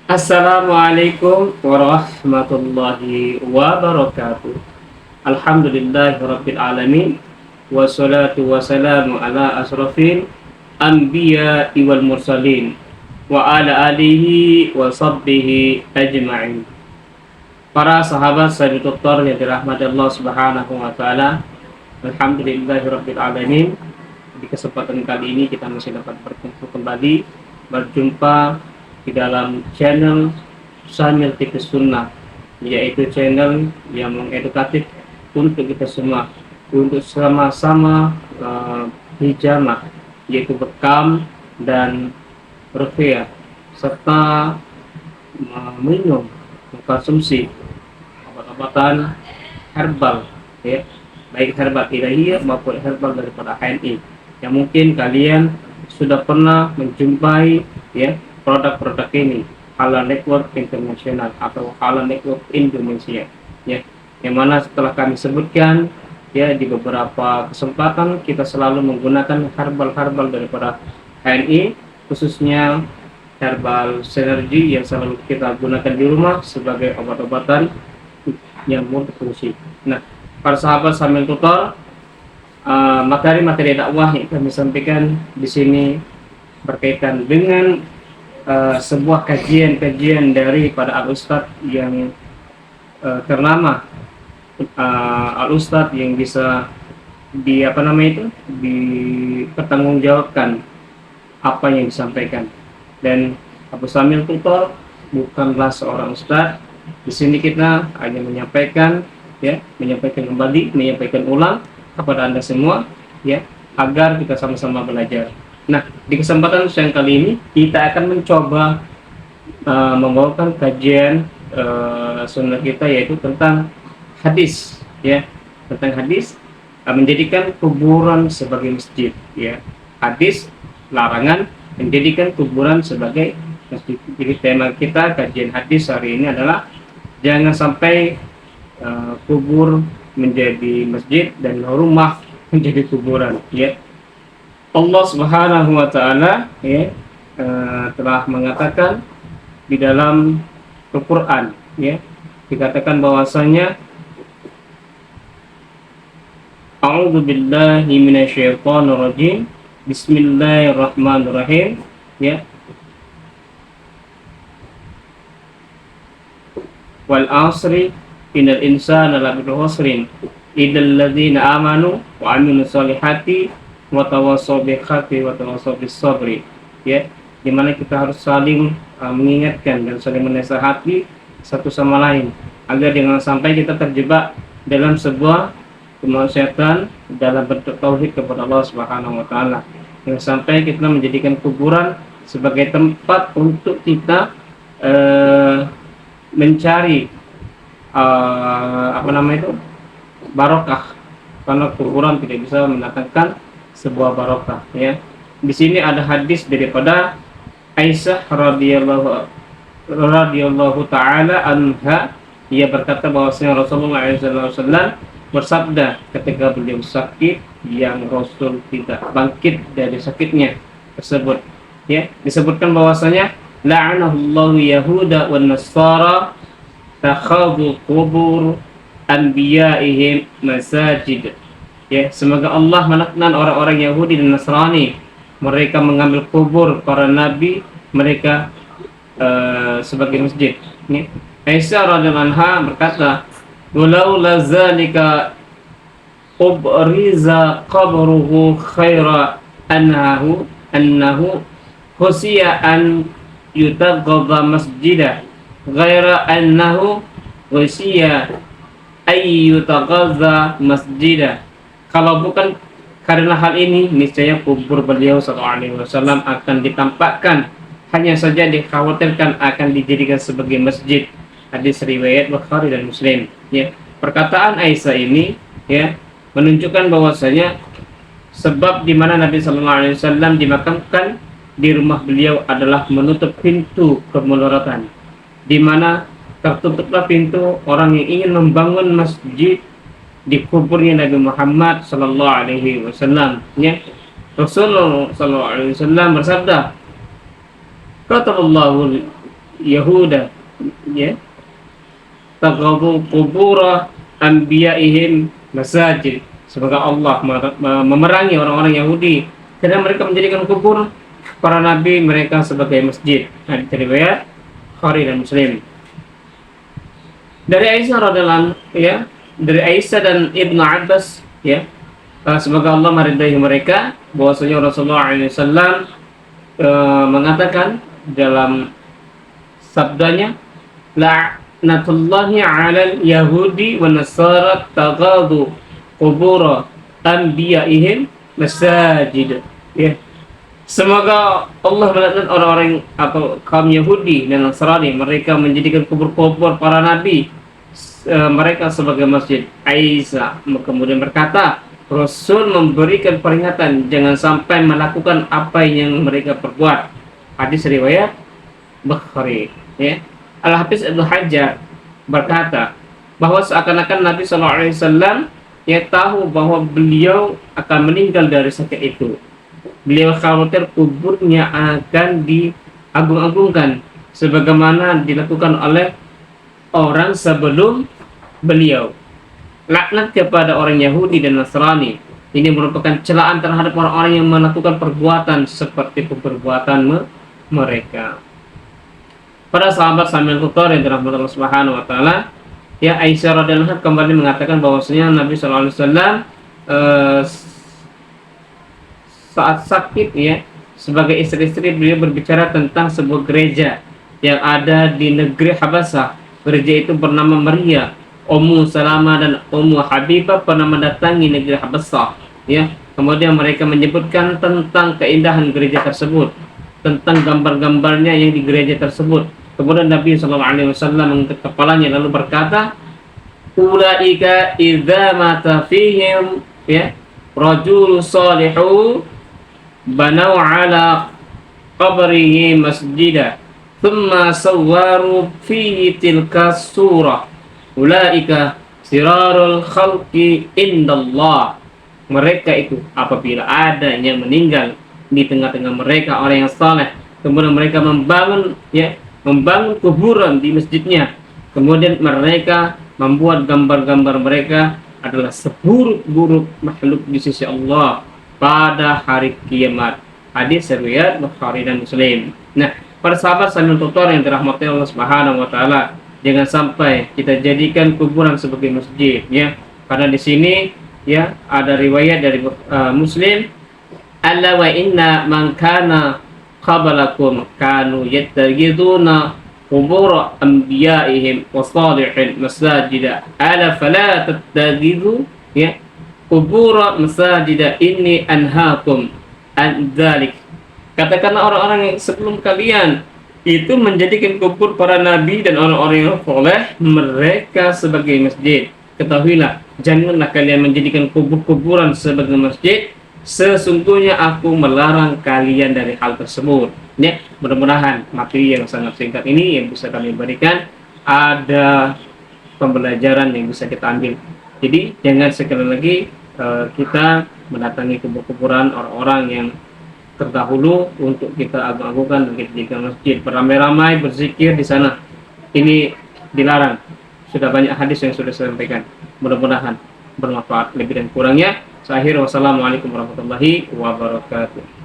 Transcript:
Assalamualaikum warahmatullahi wabarakatuh. Alhamdulillahirabbil alamin wassalatu wassalamu ala asrofil anbiya'i wal mursalin wa ala alihi wa sahbihi ajma'in. Para sahabat Sayyidul Tutor yang dirahmati Allah Subhanahu wa taala. Alhamdulillahirabbil alamin. Di kesempatan kali ini kita masih dapat berjumpa di dalam channel Samil Tikus Sunnah, yaitu channel yang mengedukatif untuk kita semua, untuk sama-sama hijamah, yaitu bekam dan ruqyah, serta minum, mengkonsumsi obat-obatan herbal, ya, baik herbal ilahiyah maupun herbal daripada HNI, yang mungkin kalian sudah pernah menjumpai, ya, produk-produk ini Halal Network International atau Halal Network Indonesia, ya, yang mana setelah kami sebutkan, ya, di beberapa kesempatan kita selalu menggunakan herbal-herbal daripada HNI, khususnya herbal sinergi yang selalu kita gunakan di rumah sebagai obat-obatan yang multifungsi. Nah, para sahabat Samil Tutor, materi-materi dakwah yang kami sampaikan di sini berkaitan dengan sebuah kajian-kajian daripada Al-Ustadz yang ternama, Al-Ustadz yang bisa dipertanggungjawabkan apa yang disampaikan. Dan Abu Samil Tutor bukanlah seorang ustadz. Di sini kita hanya menyampaikan, ya, menyampaikan kembali, menyampaikan ulang kepada Anda semua, ya, agar kita sama-sama belajar. Nah, di kesempatan yang kali ini kita akan mencoba membawakan kajian sunnah kita, yaitu tentang hadis, ya, tentang hadis menjadikan kuburan sebagai masjid, ya. Hadis larangan menjadikan kuburan sebagai masjid. Jadi tema kita kajian hadis hari ini adalah jangan sampai kubur menjadi masjid dan rumah menjadi kuburan, ya. Allah Subhanahu wa taala, ya, telah mengatakan di dalam Al-Qur'an, ya, dikatakan bahwasanya A'udzu billahi minasyaitonir rajim. Bismillahirrahmanirrahim, ya. Wal 'asri innal insana lafi khusrin illal ladzina amanu wa 'amilus solihati wa tawassaw bil haqqi wa tawassaw bis sabri, ya, di mana kita harus saling mengingatkan dan saling menasihati satu sama lain agar jangan sampai kita terjebak dalam sebuah kemaksiatan dalam bentuk tauhid kepada Allah Subhanahu wa taala, yang sampai kita menjadikan kuburan sebagai tempat untuk kita mencari barokah, karena kuburan tidak bisa mendatangkan sebuah barokah, ya. Di sini ada hadis daripada Aisyah radhiyallahu taala anha, ia berkata bahwasanya Rasulullah SAW bersabda ketika beliau sakit yang Rasul tidak bangkit dari sakitnya tersebut, ya, disebutkan bahwasanya la'anahullahu yahuda wan nasara takhadhu qubur anbiya'ihim masajid, ya, semoga Allah melaknat orang-orang Yahudi dan Nasrani, mereka mengambil kubur para nabi mereka sebagai masjid, ya. Aisyah radhiyallahu anha berkata, walau lazalika ubriza qabruhu khaira annahu khusiya an yutaghadha masjidah ghaira annahu khusiya ay yutaghadha masjidah. Kalau bukan karena hal ini, niscaya kubur beliau sallallahu alaihi wasallam akan ditampakkan, hanya saja dikhawatirkan akan dijadikan sebagai masjid. Hadis riwayat Bukhari dan Muslim, ya. Perkataan Aisyah ini, ya, menunjukkan bahwasanya sebab di mana Nabi sallallahu alaihi wasallam dimakamkan di rumah beliau adalah menutup pintu kemudaratan, di mana tertutuplah pintu orang yang ingin membangun masjid di kuburnya Nabi Muhammad sallallahu alaihi wasallam, ya. Rasulullah sallallahu alaihi wasallam bersabda, "Qatallahu Yahuda, ya, taghadu qubura anbiya'ihim masajid. Semoga Allah memerangi orang-orang Yahudi karena mereka menjadikan kubur para nabi mereka sebagai masjid. Hadis riwayat Bukhari dan Muslim. Dari Aisyah radhiallahu, ya, dari Aisyah dan Ibnu Abbas, ya, semoga Allah meridai mereka, bahwasanya Rasulullah SAW mengatakan dalam sabdanya, la'natullahi 'alal yahudi wan nasara taghadu qubur anbiya'ihim masajid. Ya. Semoga Allah melaknat orang-orang atau kaum Yahudi dan Nasrani, mereka menjadikan kubur-kubur para nabi mereka sebagai masjid. Aisyah kemudian berkata, Rasul memberikan peringatan jangan sampai melakukan apa yang mereka perbuat. Hadis riwayat Bukhari. Ya. Al-Hafiz Ibnu Hajar berkata bahwa seakan-akan Nabi SAW ya tahu bahwa beliau akan meninggal dari sakit itu. Beliau khawatir kuburnya akan diagung-agungkan sebagaimana dilakukan oleh orang sebelum beliau. Laknat kepada orang Yahudi dan Nasrani ini merupakan celaan terhadap orang-orang yang melakukan perbuatan seperti perbuatan mereka. Para sahabat Samil Tutor yang dirahmati Allah Subhanahu wa taala, ya, Aisyah radhiyallahu anha kembali mengatakan bahwasanya Nabi sallallahu alaihi wasallam saat sakit, ya, sebagai istri-istri beliau berbicara tentang sebuah gereja yang ada di negeri Habasah. Gereja itu bernama Maria. Ummu Salamah dan Ummu Habibah pernah mendatangi negeri Habasah, ya. Kemudian mereka menyebutkan tentang keindahan gereja tersebut, tentang gambar-gambarnya yang di gereja tersebut. Kemudian Nabi SAW mengangkat kepalanya lalu berkata, ulaika idza mata fihim, ya, rajul salihu banau ala qabrihi masjidah thumma sawwaru fihi tilka surah ulaika sirarul khalqi indallah. Mereka itu apabila ada yang meninggal di tengah-tengah mereka orang yang saleh, kemudian mereka membangun kuburan di masjidnya, kemudian mereka membuat gambar-gambar mereka adalah seburuk-buruk makhluk di sisi Allah pada hari kiamat. Hadis riwayat Bukhari dan Muslim. Nah, para sahabat sambil tutor yang dirahmati Allah Subhanahu wa taala, jangan sampai kita jadikan kuburan sebagai masjid, ya. Karena di sini, ya, ada riwayat dari Muslim, alla wa inna man kana qablakum kanu yattakhiduna qubur anbiya'ihim wa salihin masajida ala fala tattakhidhu, ya, kubura masajida inni anhaakum an dzalik. Katakanlah orang-orang yang sebelum kalian itu menjadikan kubur para nabi dan orang-orang yang saleh mereka sebagai masjid. Ketahuilah, janganlah kalian menjadikan kubur-kuburan sebagai masjid. Sesungguhnya aku melarang kalian dari hal tersebut. Ya, mudah-mudahan materi yang sangat singkat ini yang bisa kami berikan ada pembelajaran yang bisa kita ambil. Jadi jangan sekali lagi kita mendatangi kubur-kuburan orang-orang yang terdahulu untuk kita agung-agungkan dan kita jadikan masjid, beramai-ramai berzikir di sana. Ini dilarang. Sudah banyak hadis yang sudah saya sampaikan. Mudah-mudahan bermanfaat. Lebih dan kurangnya, saya akhiri. Wassalamualaikum warahmatullahi wabarakatuh.